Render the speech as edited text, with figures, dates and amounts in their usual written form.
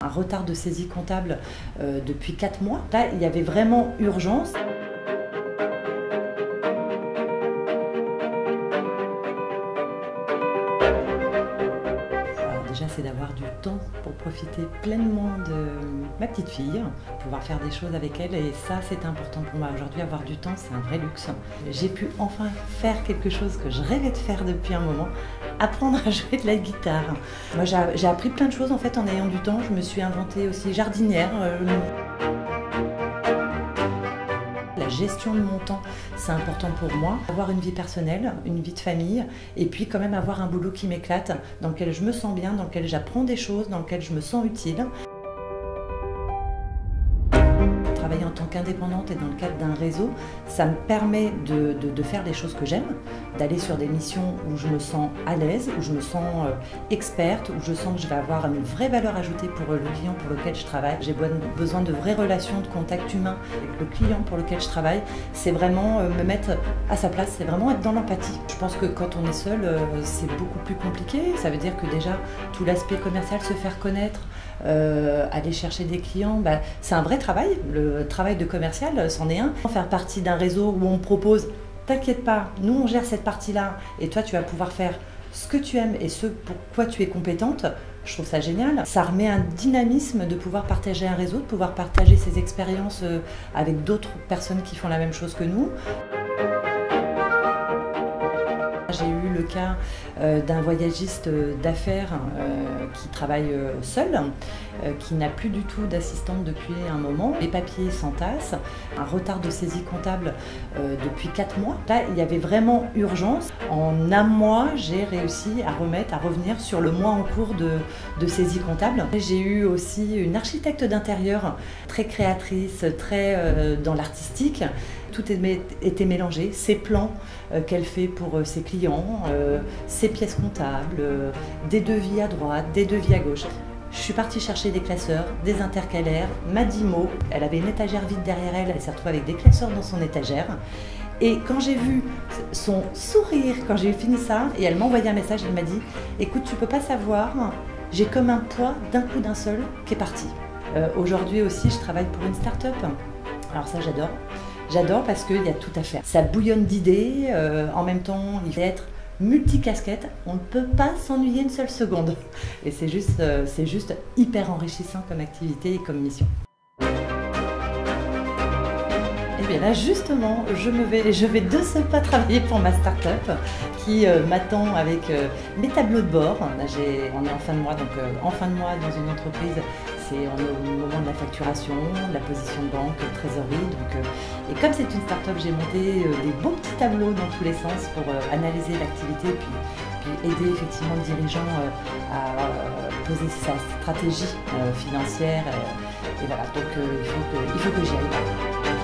Un retard de saisie comptable depuis 4 mois. Là, il y avait vraiment urgence. Alors déjà, c'est d'avoir du temps pour profiter pleinement de ma petite fille, pouvoir faire des choses avec elle, et ça, c'est important pour moi. Aujourd'hui, avoir du temps, c'est un vrai luxe. J'ai pu enfin faire quelque chose que je rêvais de faire depuis un moment, apprendre à jouer de la guitare. Moi, j'ai appris plein de choses en fait en ayant du temps. Je me suis inventée aussi jardinière. La gestion de mon temps, c'est important pour moi. Avoir une vie personnelle, une vie de famille, et puis quand même avoir un boulot qui m'éclate, dans lequel je me sens bien, dans lequel j'apprends des choses, dans lequel je me sens utile. Travailler en tant qu'indépendante et dans le cadre d'un réseau, ça me permet de faire les choses que j'aime, d'aller sur des missions où je me sens à l'aise, où je me sens experte, où je sens que je vais avoir une vraie valeur ajoutée pour le client pour lequel je travaille. J'ai besoin de vraies relations, de contact humain avec le client pour lequel je travaille. C'est vraiment me mettre à sa place, c'est vraiment être dans l'empathie. Je pense que quand on est seul, c'est beaucoup plus compliqué. Ça veut dire que déjà, tout l'aspect commercial, se faire connaître, aller chercher des clients, c'est un vrai travail. Le travail de commercial, c'en est un. Faire partie d'un réseau où on propose, t'inquiète pas, nous on gère cette partie-là et toi tu vas pouvoir faire ce que tu aimes et ce pour quoi tu es compétente, je trouve ça génial. Ça remet un dynamisme de pouvoir partager un réseau, de pouvoir partager ses expériences avec d'autres personnes qui font la même chose que nous. J'ai eu le cas d'un voyagiste d'affaires qui travaille seul, qui n'a plus du tout d'assistante depuis un moment. Les papiers s'entassent, un retard de saisie comptable depuis 4 mois. Là, il y avait vraiment urgence. En un mois, j'ai réussi à revenir sur le mois en cours de saisie comptable. J'ai eu aussi une architecte d'intérieur très créatrice, très dans l'artistique. Tout était mélangé, ses plans qu'elle fait pour ses clients, ses pièces comptables, des devis à droite, des devis à gauche. Je suis partie chercher des classeurs, des intercalaires, ma Dimo. Elle avait une étagère vide derrière elle, elle s'est retrouvée avec des classeurs dans son étagère. Et quand j'ai vu son sourire, quand j'ai fini ça, et elle m'a envoyé un message, elle m'a dit « Écoute, tu peux pas savoir, j'ai comme un poids d'un coup d'un seul qui est parti. » Aujourd'hui aussi, je travaille pour une start-up. Alors ça, j'adore. J'adore parce qu'il y a tout à faire. Ça bouillonne d'idées, en même temps, il faut être multicasquette. On ne peut pas s'ennuyer une seule seconde. Et c'est juste hyper enrichissant comme activité et comme mission. Et bien là, justement, je vais de ce pas travailler pour ma start-up qui m'attend avec mes tableaux de bord. Là, on est en fin de mois, donc en fin de mois dans une entreprise, c'est au moment de la facturation, de la position de banque, trésorerie. Et comme c'est une start-up, j'ai monté des beaux petits tableaux dans tous les sens pour analyser l'activité et puis aider effectivement le dirigeant à poser sa stratégie financière. Et voilà, donc il faut que j'y aille.